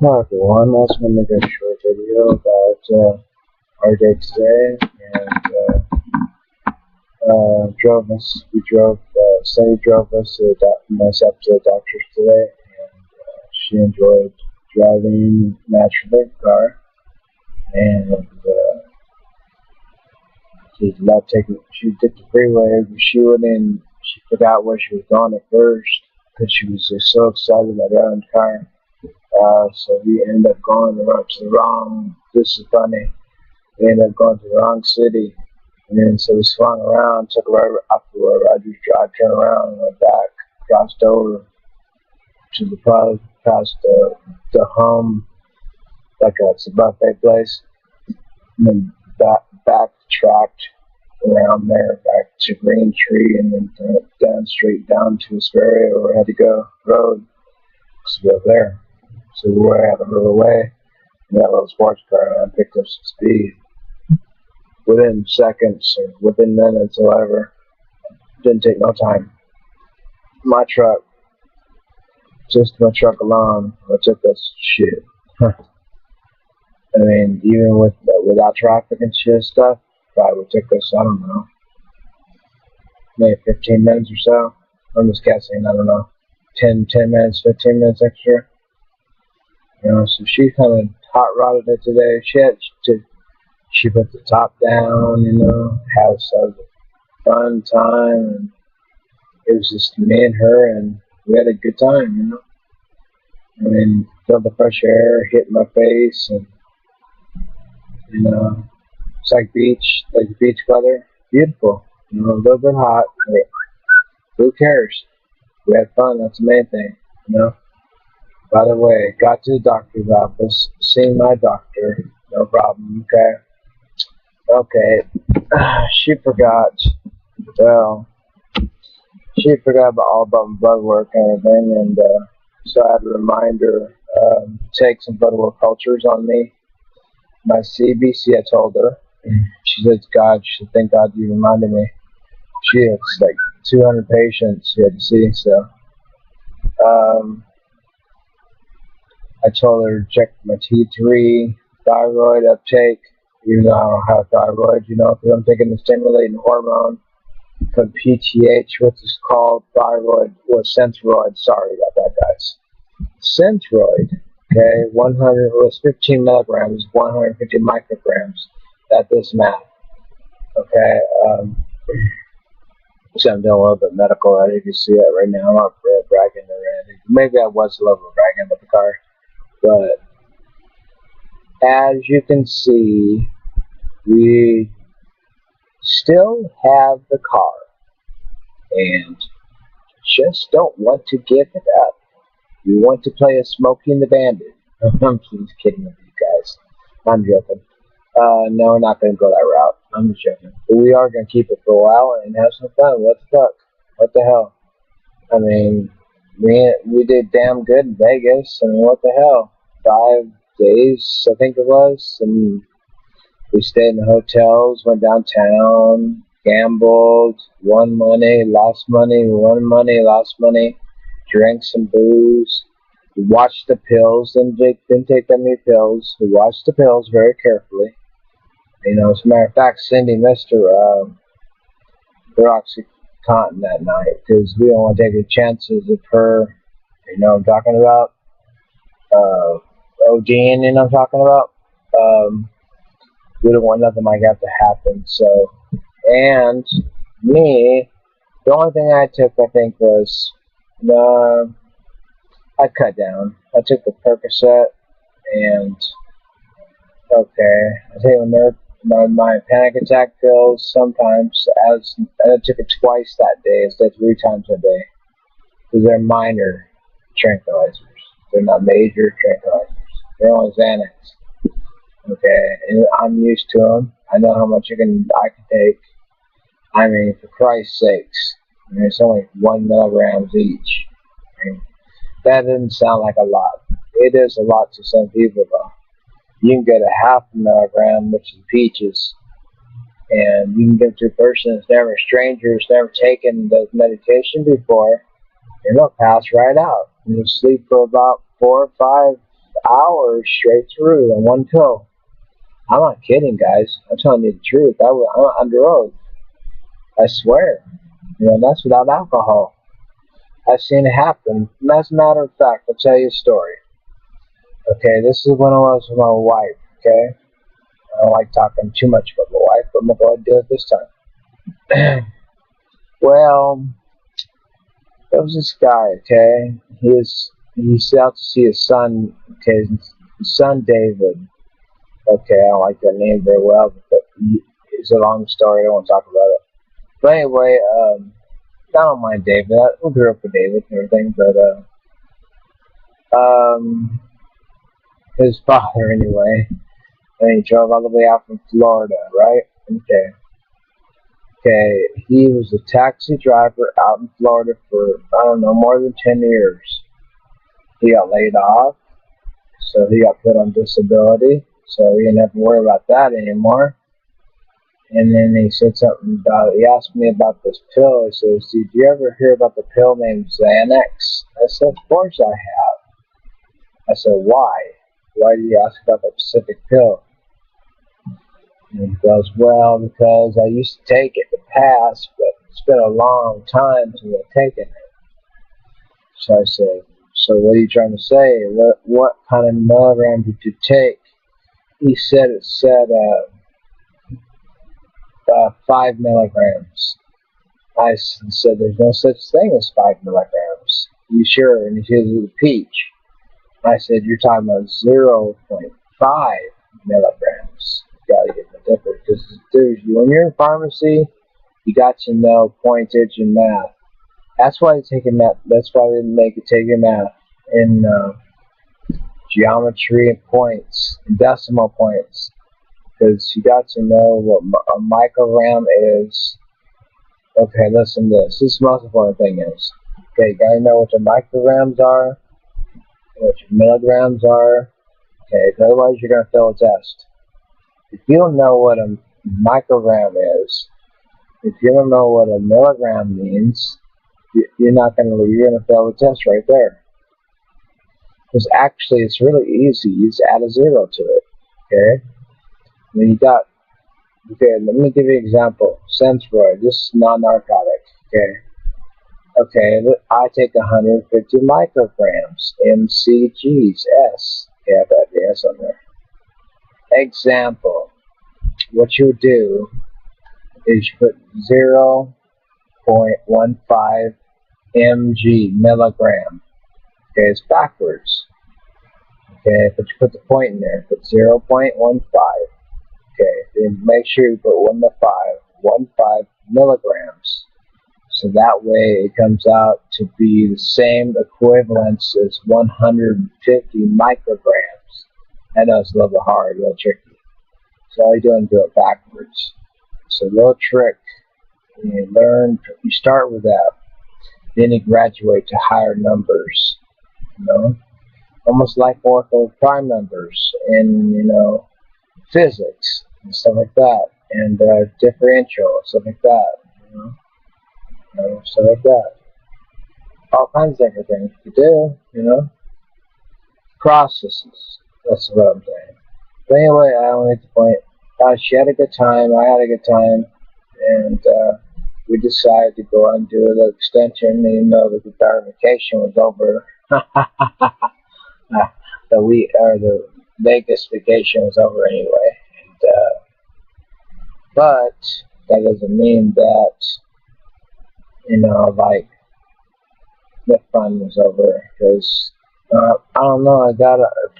Hello everyone, I just want to make a short video about our day today, and Sunny drove us to myself to the doctor's today, and she enjoyed driving naturally the car, and she loved she did the freeway, but she forgot where she was going at first, because she was just so excited about driving the car. So we ended up going to the wrong, this is funny, we ended up going to the wrong city, and then so we swung around, took a right up the road, Rogers Drive, turned around, went back, crossed over to the past the home, like it's a buffet place, and then backtracked around there, back to Green Tree, and then straight down to Asperia where we had to go, road, to go there. So we were out a little way, and that little sports car, and I picked up some speed. Within seconds, or within minutes, or whatever, didn't take no time. My truck, just my truck alone, what took us shit. I mean, even without traffic and shit stuff, probably would take us, I don't know, maybe 15 minutes or so. I'm just guessing, I don't know, 10 minutes, 15 minutes extra. You know, so she kind of hot-rodded it today. She put the top down, you know, had some fun time, and it was just me and her, and we had a good time, you know. I mean, felt the fresh air hit my face, and, you know, it's like beach weather, beautiful, you know, a little bit hot, but who cares? We had fun, that's the main thing, you know. By the way, got to the doctor's office, seen my doctor, no problem, okay. She forgot all about my blood work and everything, and so I had to remind her to take some blood work cultures on me. My CBC, I told her. She said, thank God you reminded me. She has like 200 patients she had to see, so I told her to check my T3, thyroid uptake, even though I don't have thyroid, you know, because I'm taking the stimulating hormone from PTH, which is called thyroid, or Synthroid, sorry about that, guys. Synthroid, okay, 100, was 15 milligrams, 150 micrograms, that does math, okay, so I'm doing a little bit medical, as you can see it right now. I'm not really bragging or anything. Maybe I was a little bit bragging about the car. But as you can see, we still have the car and just don't want to give it up. We want to play a Smokey and the Bandit. I'm just kidding with you guys. I'm joking. No, we're not going to go that route. I'm just joking. But we are going to keep it for a while and have some fun. What the fuck? What the hell? I mean, we did damn good in Vegas. I mean, what the hell? 5 days, I think it was, and we stayed in the hotels, went downtown, gambled, won money, lost money, won money, lost money, drank some booze. We watched the pills, didn't take that many pills. We watched the pills very carefully. You know, as a matter of fact, Cindy missed her OxyContin that night because we don't want to take any chances of her, you know what I'm talking about, ODing, you know what I'm talking about. We don't want nothing like that to happen. So, and me, the only thing I took, I think, was, I cut down. I took the Percocet, and, okay, I take my panic attack pills sometimes, I took it twice that day instead of 3 times a day, because they're minor tranquilizers. They're not major tranquilizers. They're only Xanax. Okay, and I'm used to them. I know how much I can take. I mean, for Christ's sakes, I mean, it's only 1 milligrams each. I mean, that doesn't sound like a lot. It is a lot to some people, though. You can get a 0.5 milligram, which is peaches, and you can give it to a person that's never a stranger, who's never taken the medication before, and they'll pass right out. And you'll sleep for about 4 or 5 hours straight through on one pill. I'm not kidding, guys. I'm telling you the truth. I'm under oath. I swear. You know, that's without alcohol. I've seen it happen. And as a matter of fact, I'll tell you a story. Okay, this is when I was with my wife, okay? I don't like talking too much about my wife, but I'm going to go ahead and do it this time. Well, there was this guy, okay? He's out to see his son, okay? His son David. Okay, I don't like that name very well, but it's a long story. I don't want to talk about it. But anyway, I don't mind David. I grew up with David and everything, but his father anyway. And he drove all the way out from Florida, right? Okay, he was a taxi driver out in Florida for, I don't know, more than 10 years. He got laid off, so he got put on disability, so he didn't have to worry about that anymore. And then he said something about, he asked me about this pill. He says, did you ever hear about the pill named Xanax? I said, of course I have. I said, why? Why do you ask about that specific pill? And he goes, well, because I used to take it in the past, but it's been a long time since I've taken it. So I said, so what are you trying to say? What kind of milligram did you take? He said it said 5 milligrams. I said, there's no such thing as 5 milligrams. You sure? And he said, it was peach. I said, you're talking about 0.5 milligrams. You gotta get the difference. Because, dude, when you're in pharmacy, you got to know pointage and math. That's why they take math. That's why they make it take math in geometry and points, and decimal points. Because you got to know what a microgram is. Okay, listen to this. This is the most important thing is. Okay, you gotta know what your micrograms are, what your milligrams are. Okay, otherwise you're gonna fail a test. If you don't know what a microgram is, if you don't know what a milligram means, you're gonna fail the test right there. Because actually, it's really easy. You just add a 0 to it. Okay. When you got, okay, let me give you an example. Sensroid, this is non-narcotic, okay? Okay, I take 150 micrograms, mcgs, okay, I've got the S on there. Example, what you would do is you put 0.15 mg, milligram, okay, it's backwards, okay, but you put the point in there, put 0.15. Okay, then make sure you put 15 milligrams. So that way it comes out to be the same equivalence as 150 micrograms. I know it's a little bit hard, a little tricky. So all you're doing is do it backwards. It's a little trick. You start with that. Then you graduate to higher numbers. You know? Almost like ortho prime numbers in, physics and stuff like that, and differential, stuff like that, stuff like that. All kinds of different things you do, processes. That's what I'm saying. But anyway, I don't make the point. She had a good time, I had a good time, and we decided to go and do the extension, even though the vacation was over. The Vegas vacation was over anyway, but that doesn't mean that the fun was over. Because I don't know, at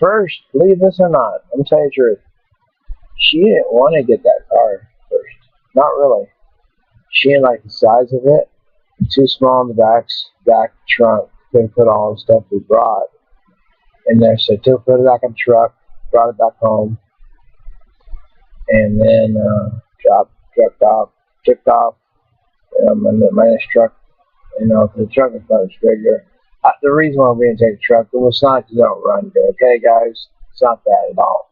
first, believe this or not, I'm telling you the truth, she didn't want to get that car first, not really. She didn't like the size of it, too small in the back trunk, couldn't put all the stuff we brought in there, so took it back in the truck, brought it back home, and then took off. My next truck, the truck is much bigger. The reason why we didn't take the truck, it was not because it don't run good, okay, guys? It's not that at all.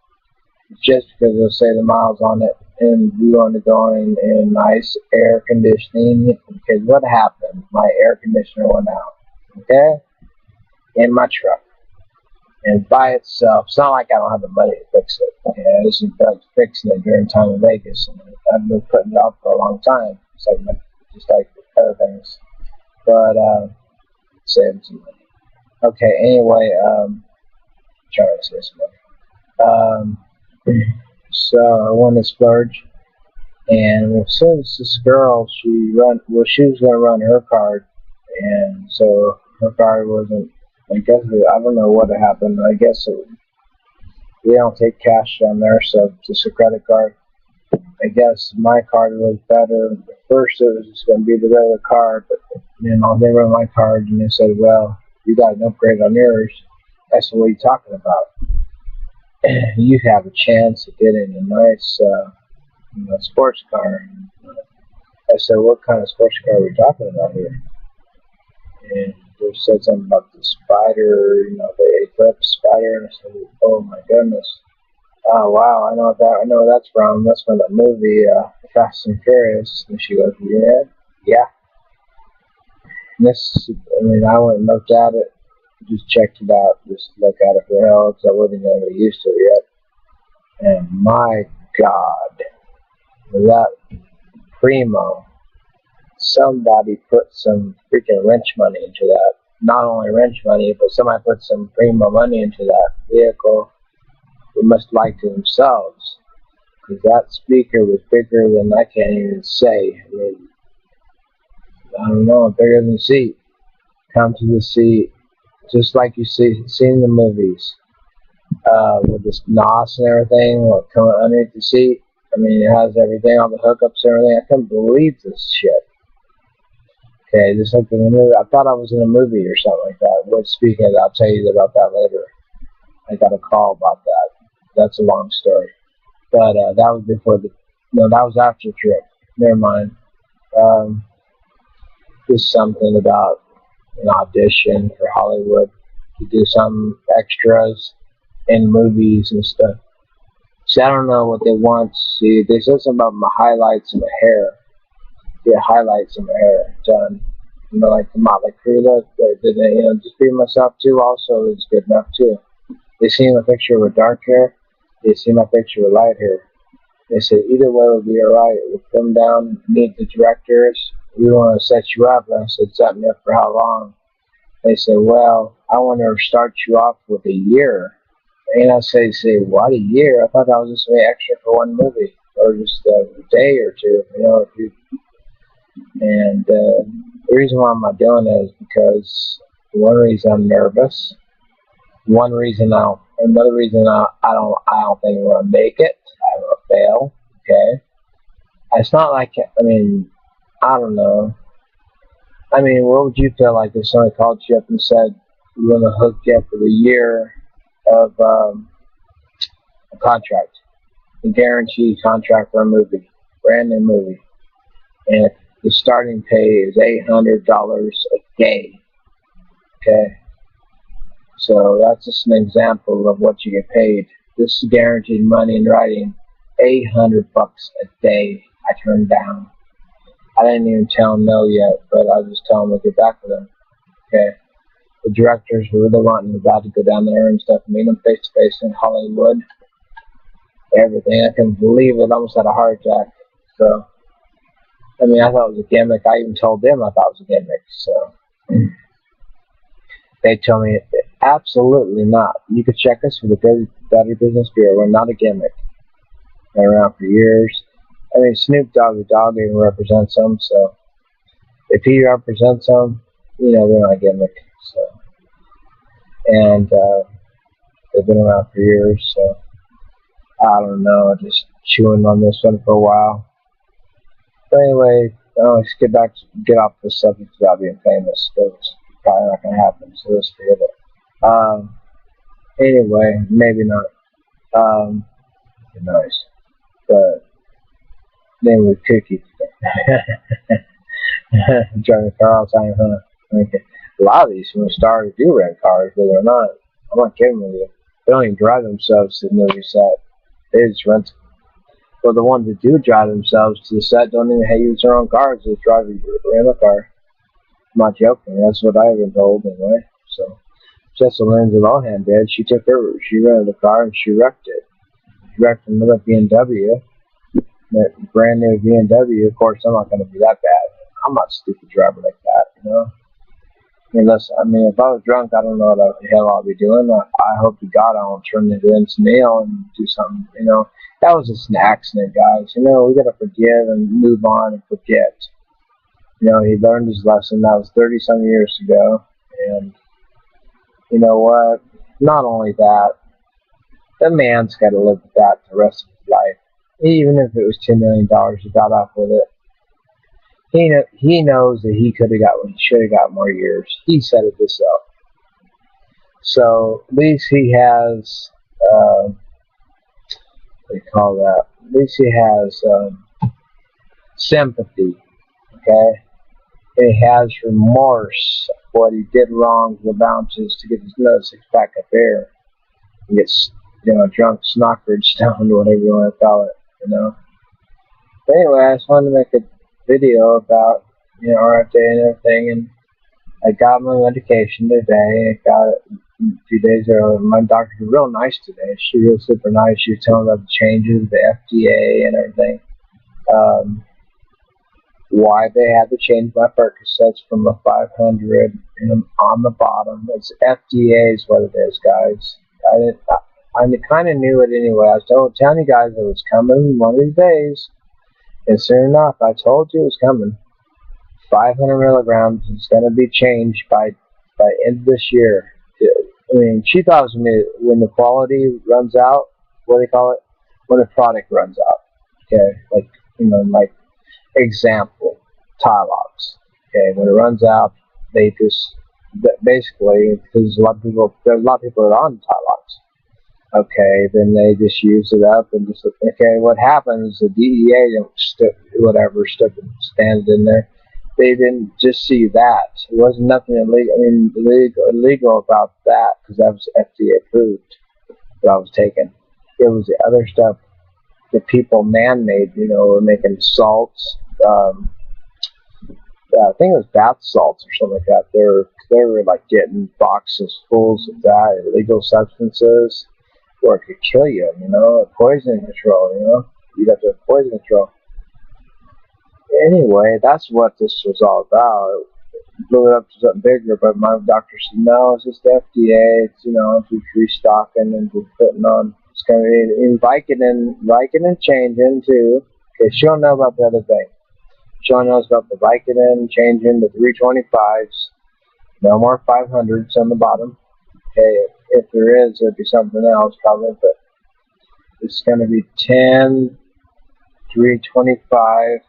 It's just because it'll say the miles on it, and we wanted to go in nice air conditioning, because what happened? My air conditioner went out, okay, in my truck. And by itself, it's not like I don't have the money to fix it. Okay, I just been fixing it during time in Vegas, and I've been putting it off for a long time. It's like just like other things, but saving some money. Okay, anyway, trying to save some money. So I went to splurge, and since this girl, she was gonna run her card, and so her card wasn't. I guess I don't know what happened. I guess we don't take cash down there, so just a credit card. I guess my card was better. At first, it was just going to be the regular card, but they run my card and they said, "Well, you got an upgrade on yours." I said, "What are you talking about? You have a chance of getting a nice, sports car." I said, "What kind of sports car are we talking about here?" And they said something about the Spider, the Eclipse Spider, and I said, "Oh my goodness! Oh wow! I know where that's from. That's from the movie Fast and Furious." And she goes, "Yeah." And I went and looked at it, just checked it out, just look at it for hell, because I wasn't even used to it yet. And my God, that primo. Somebody put some freaking wrench money into that. Not only wrench money, but somebody put some primo money into that vehicle. They must have liked it themselves, because that speaker was bigger than I can't even say. I mean, I don't know, bigger than the seat. Come to the seat, just like you see in the movies, with this NOS and everything, coming underneath the seat. I mean, it has everything, all the hookups and everything. I couldn't believe this shit. Okay, just like in the movie. I thought I was in a movie or something like that. What speaking of that, I'll tell you about that later. I got a call about that. That's a long story. But that was before that was after the trip. Never mind. Just something about an audition for Hollywood to do some extras in movies and stuff. See, I don't know what they want. See, they said something about my highlights and my hair. Get highlights in my hair done. Like the Motley Crue look. Just being myself too also is good enough too. They see my picture with dark hair. They see my picture with light hair. They said either way will be alright. We'll come down, meet the directors. We want to set you up. And I said, set me up for how long? They said, well, I want to start you off with a year. And I say, what, a year? I thought that was just an extra for one movie, or just a day or two. And the reason why I'm not doing it is because one reason I'm nervous. Another reason I don't think I'm gonna make it. I'm gonna fail. Okay. It's not like I don't know. What would you feel like if somebody called you up and said we're gonna hook you up with a year of a contract, a guaranteed contract for a movie, brand new movie, and the starting pay is $800 a day. Okay, so that's just an example of what you get paid. This is guaranteed money in writing. $800 a day. I turned down. I didn't even tell them no yet, but I just tell them we'll get back with them. Okay. The directors were really wanting about to go down there and stuff, meet them face to face in Hollywood. Everything. I couldn't believe it. I almost had a heart attack. So, I thought it was a gimmick. I even told them I thought it was a gimmick. So, they told me, absolutely not. You could check us with the Better Business Bureau. We're not a gimmick. Been around for years. Snoop Doggy Dogg even represents them. So, if he represents them, they're not a gimmick. So, and they've been around for years. So, I don't know. Just chewing on this one for a while. But anyway, let's get off the subject about being famous. It's probably not going to happen, so let's forget it. Anyway, maybe not. Nice. But then with Cookie. Driving a car all the time, huh? Okay. A lot of these stars do rent cars, but they're not. I'm not kidding with you. They don't even drive themselves to the movie set. They just rent. Well, the ones that do drive themselves to the set don't even use their own cars. They just drive a rental car. I'm not joking. That's what I've been told anyway. So just as Lindsay Lohan did. She rented a car and she wrecked it. She wrecked another BMW, that brand new BMW. Of course, I'm not going to be that bad. I'm not a stupid driver like that, you know. I mean, if I was drunk, I don't know what the hell I'll be doing. I hope to God I won't turn into Vince Neil and do something, you know. That was just an accident, guys. You know, we got to forgive and move on and forget. You know, he learned his lesson. That was 30-some years ago. And you know what? Not only that, the man's got to live with that the rest of his life. Even if it was $10 million, he got off with it. He knows that he should have got more years. He said it himself. So at least he has, what do you call that? At least he has sympathy, okay? And he has remorse for what he did wrong to the bounces to get his another six-pack of beer and get, you know, drunk, snockered, stoned, whatever you want to call it, you know? But anyway, I just wanted to make a video about, you know, our day and everything, and I got my medication today. I got it a few days ago. My doctor's real nice today. She was super nice. She was telling me about the changes, the FDA and everything. Why they had to change my Percocets from a 500 and on the bottom. It's FDA is what it is, guys. I kind of knew it anyway. I was telling you guys it was coming one of these days. And soon enough, I told you it was coming. 500 milligrams is going to be changed by end of this year. I mean, she thought it was when the quality runs out. What do they call it? When the product runs out. Okay, like, you know, like example, Tylox. Okay, when it runs out, they just basically, because there's a lot of people that are on Tylox. Okay, then they just use it up and just, okay, what happens, the DEA stands in there. They didn't just see that. It wasn't nothing illegal about that, because that was FDA approved that I was taking. It was the other stuff that people man-made, you know, were making salts. I think it was bath salts or something like that. They were like getting boxes full of that, illegal substances. Or it could kill you, you know, poison control, you know. You got to have poison control. Anyway, that's what this was all about. It blew it up to something bigger, but my doctor said, no, it's just the FDA. It's, you know, we're restocking and we're putting on. It's going to be in Vicodin changing too. Okay, she don't know about the other thing. She only knows about the Vicodin changing to 325s. No more 500s on the bottom. Okay, if there is, it'd be something else probably, but it's going to be 10, 325,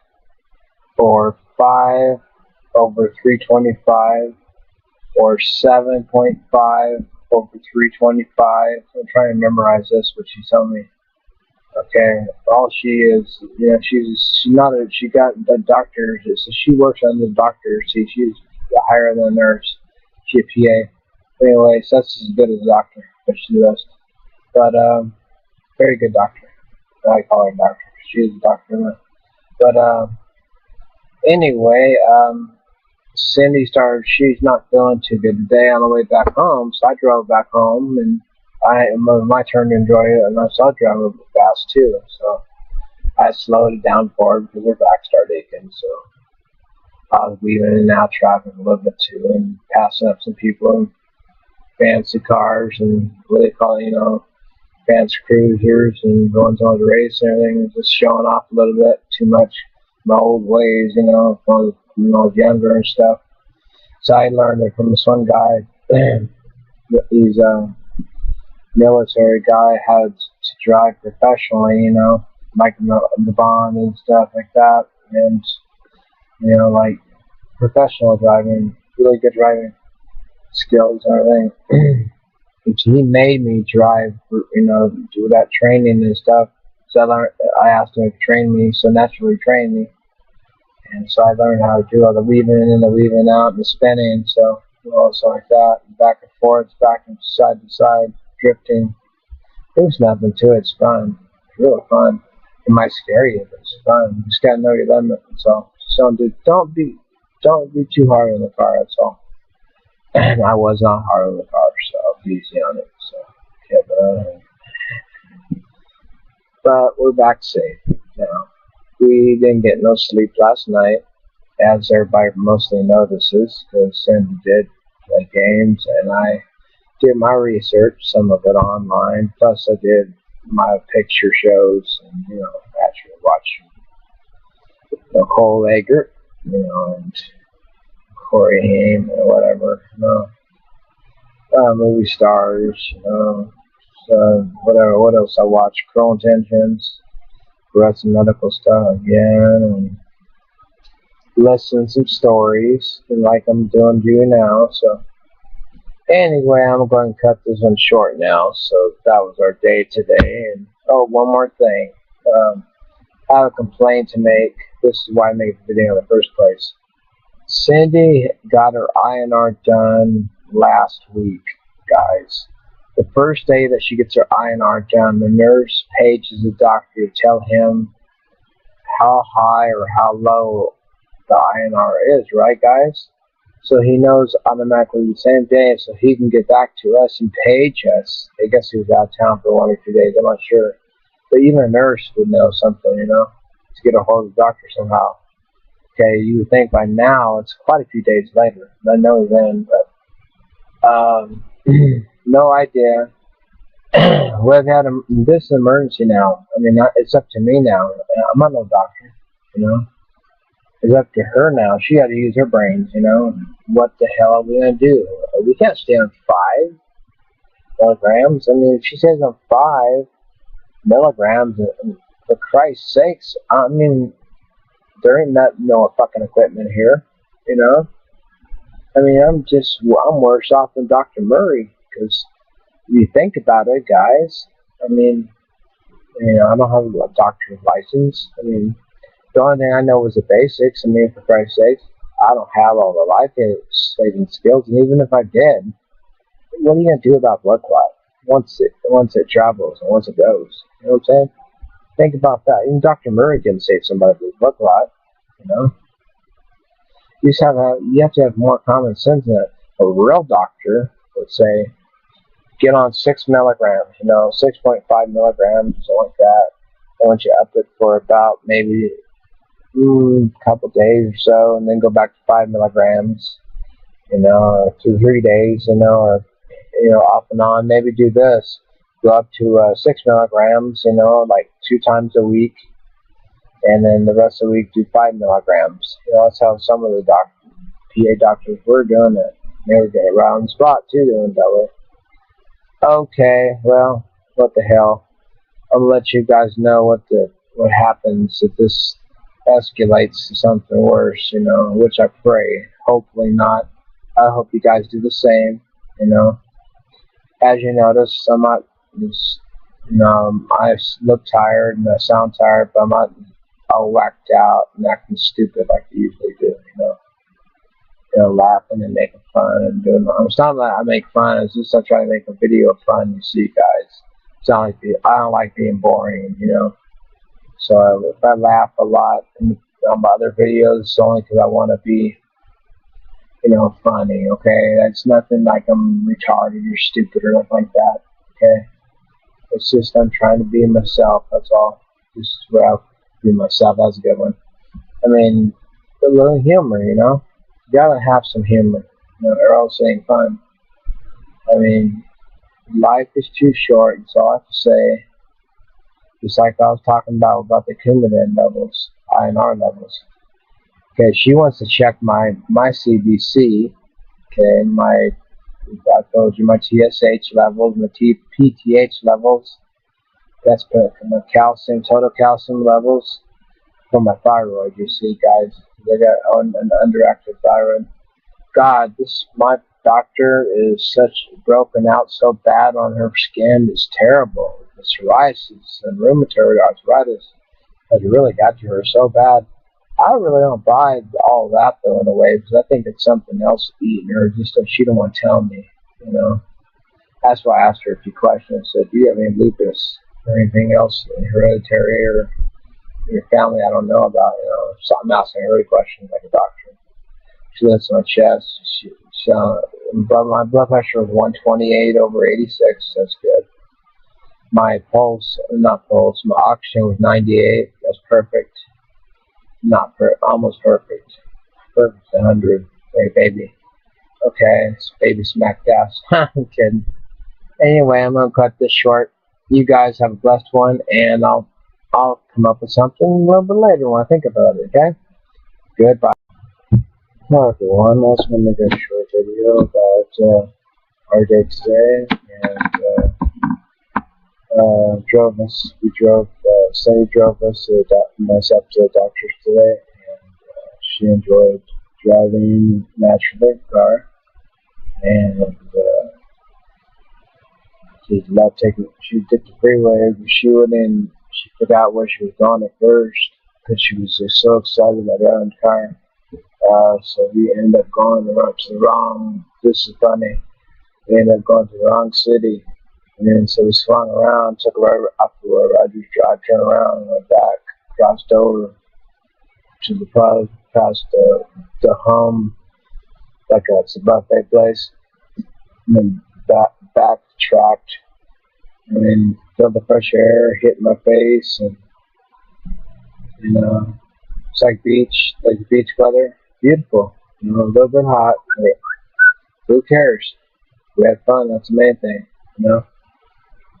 or 5 over 325, or 7.5 over 325. I'm trying to memorize this, but she told me. Okay, all she is, you know, she got the doctor, so she works under the doctor. See, she's higher than a nurse. She's a PA. Anyway, so that's as good as a doctor, but she's the best. But, very good doctor. I call her doctor. She's a doctor. But, anyway, Cindy she's not feeling too good today on the way back home, so I drove back home, and it was my turn to enjoy it, and I saw her drive a little fast too, so I slowed it down for her because her back started aching, so I was weaving in and out of traffic a little bit too, and passing up some people in fancy cars, and what they call it, you know, fancy cruisers, and going on the race and everything, just showing off a little bit too much my old ways, you know, when I was younger and stuff. So I learned it from this one guy. He's a military guy, how to drive professionally, you know, like the bond and stuff like that, and, you know, like professional driving, really good driving skills and everything. He made me drive, you know, do that training and stuff. So I asked him to train me, so naturally train me. And so I learned how to do all the weaving in and the weaving out and the spinning, so, you know, so like that, back and forth, back and side to side, drifting. There's nothing to it. It's fun. It's really fun. It might scare you, but it's fun. You just gotta know your limit. So don't be too hard on the car. That's all. And I was not hard on the car, so it easy on it. So, yeah, but we're back safe now. We didn't get no sleep last night, as everybody mostly notices, because Cindy did play games, and I did my research, some of it online, plus I did my picture shows, and, actually watching Nicole Eggert, and Corey Haim, or whatever, movie stars, whatever. What else I watch? Cruel Intentions, read some medical stuff again, and listen some stories, like I'm doing to you now. So anyway, I'm going to cut this one short now. So that was our day today. And one more thing. I have a complaint to make. This is why I made the video in the first place. Cindy got her INR done last week, guys. The first day that she gets her INR done, the nurse pages the doctor to tell him how high or how low the INR is, right, guys? So he knows automatically the same day, so he can get back to us and page us. I guess he was out of town for 1 or 2 days, I'm not sure. But even a nurse would know something, to get a hold of the doctor somehow. Okay, you would think by now it's quite a few days later. I know then, but no idea. We've had this emergency now. I mean, it's up to me now. I'm not no doctor, It's up to her now. She got to use her brains, What the hell are we going to do? We can't stay on 5 milligrams. I mean, if she stays on 5 milligrams, for Christ's sakes, I mean, there ain't no fucking equipment here, I mean, I'm worse off than Dr. Murray, because if you think about it, guys, I mean, I don't have a doctor's license. I mean, the only thing I know was the basics. I mean, for Christ's sake, I don't have all the life-saving skills, and even if I did, what are you going to do about blood clot once it travels and once it goes? You know what I'm saying? Think about that. Even Dr. Murray didn't save somebody with blood clot, You have to have more common sense than a real doctor would say, get on 6 milligrams, 6.5 milligrams, something like that. I want you up it for about maybe a couple days or so, and then go back to 5 milligrams, 2 or 3 days, or off and on. Maybe do this, go up to 6 milligrams, like 2 times a week, and then the rest of the week do 5 milligrams. That's how some of the PA doctors were doing it. They were getting right on the spot too, doing it that way. Okay, well, what the hell? I'm gonna let you guys know what happens if this escalates to something worse, which I pray. Hopefully not. I hope you guys do the same, As you notice, I'm not just, I look tired and I sound tired, but I'm not all whacked out and acting stupid like I usually do, laughing and making fun and doing. It's not that I make fun. It's just I try to make a video of fun. You see, guys. I don't like being boring, So if I laugh a lot on my other videos, it's only because I want to be, funny. Okay, that's nothing like I'm retarded or stupid or nothing like that. Okay, it's just I'm trying to be myself. That's all. Just where I'll be myself. That's a good one. I mean, a little humor, You gotta have some humor, or else it ain't fun. I mean, life is too short, that's all I have to say. Just like I was talking about the Coumadin levels, INR levels. Okay, she wants to check my CBC, okay, I told you my TSH levels, my PTH levels. That's my calcium, total calcium levels for my thyroid, you see, guys. They got an underactive thyroid. God, my doctor is broken out so bad on her skin. It's terrible. The psoriasis and rheumatoid arthritis has really got to her so bad. I really don't buy all that, though, in a way, because I think it's something else eating her, just that she don't want to tell me, That's why I asked her a few questions. I said, do you have any lupus or anything else hereditary or your family I don't know about, So I'm asking her questions like a doctor. She lifts my chest. My blood pressure was 128 over 86. That's good. My my oxygen was 98. That's perfect. Not per, almost perfect. Perfect 100. Hey, baby. Okay, it's baby smack gas. I'm kidding. Anyway, I'm gonna cut this short. You guys have a blessed one, and I'll come up with something a little bit later when I think about it. Okay? Goodbye. Hello everyone. I just want to make a short video about our day today, and Sunny drove us to myself to the doctor's today, and she enjoyed driving naturally the car, and she did the freeway, but she forgot where she was going at first, because she was just so excited about driving the car. So we ended up going this is funny, we ended up going to the wrong city, and then so we swung around, took a right up the road, I just turned around, and went back, crossed over to past the home, like it's a buffet place, and then backtracked, and then felt the fresh air hit my face, and it's like beach weather, beautiful, a little bit hot, but who cares? We had fun, that's the main thing,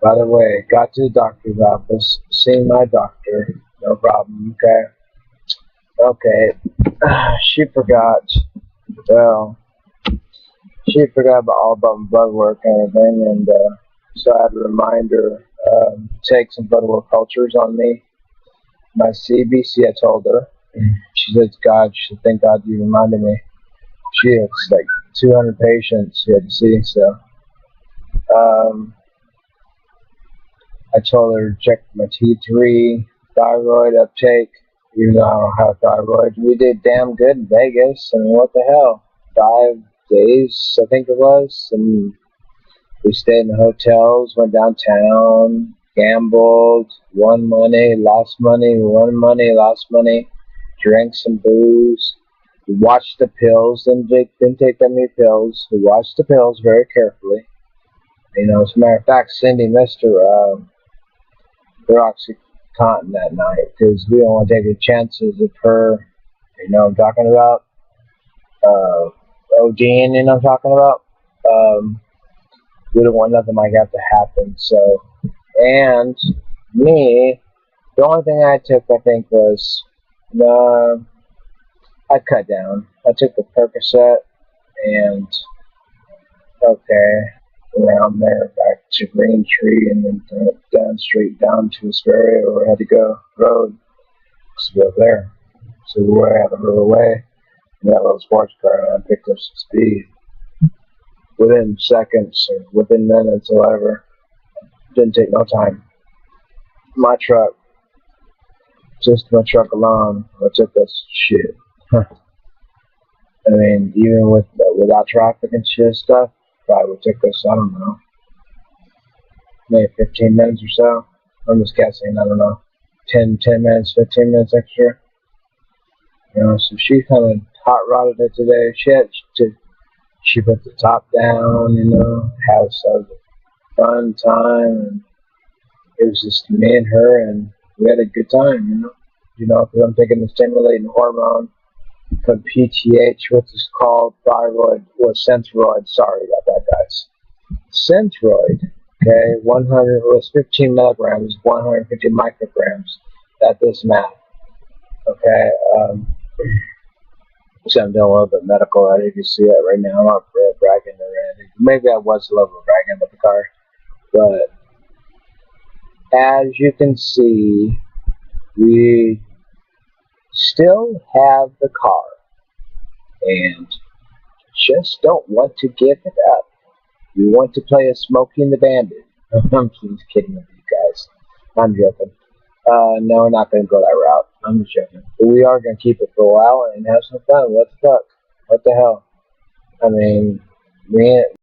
By the way, got to the doctor's office, seen my doctor, no problem, okay, she forgot about my blood work and everything, and so I had to remind her to take some blood work cultures on me. My CBC, I told her. She said, thank God you reminded me. She has like 200 patients she had to see, so I told her to check my T3, thyroid uptake, even though I don't have thyroid. We did damn good in Vegas. I mean, what the hell? 5 days, I think it was, and we stayed in the hotels, went downtown, gambled, won money, lost money, lost money, drank some booze. We watched the pills, didn't take that many pills. We watched the pills very carefully. As a matter of fact, Cindy missed her OxyContin that night because we don't want to take any chances of her, I'm talking about, ODing, I'm talking about. We don't want nothing like that to happen. So, and me, the only thing I took, I think, was I cut down. I took the Percocet and around there back to Green Tree, and then straight down to Hesperia where I had to go road. So we were there. So we were out of the way. That little sports car, and I picked up some speed. Within seconds or within minutes or whatever. Didn't take no time. My truck, just my truck alone, I took this shit. I mean, even without traffic and shit stuff, probably would take us, I don't know, maybe 15 minutes or so. I'm just guessing, I don't know, 10 minutes, 15 minutes extra. So she kind of hot-rodded it today. She put the top down, had a fun time, and it was just me and her, and we had a good time, because I'm taking the stimulating hormone from PTH, which is called thyroid, or Synthroid, sorry about that, guys. Synthroid, okay, 100 was 15 milligrams, 150 micrograms, that does math, okay, so I'm doing a little bit medical, right? You can see it right now. I'm not really bragging or anything. Maybe I was a little bit bragging about the car. But as you can see, we still have the car. And just don't want to give it up. We want to play a Smokey and the Bandit. I'm just kidding with you guys. I'm joking. No, we're not going to go that route. I'm just joking. But we are going to keep it for a while and have some fun. What the fuck? What the hell? I mean,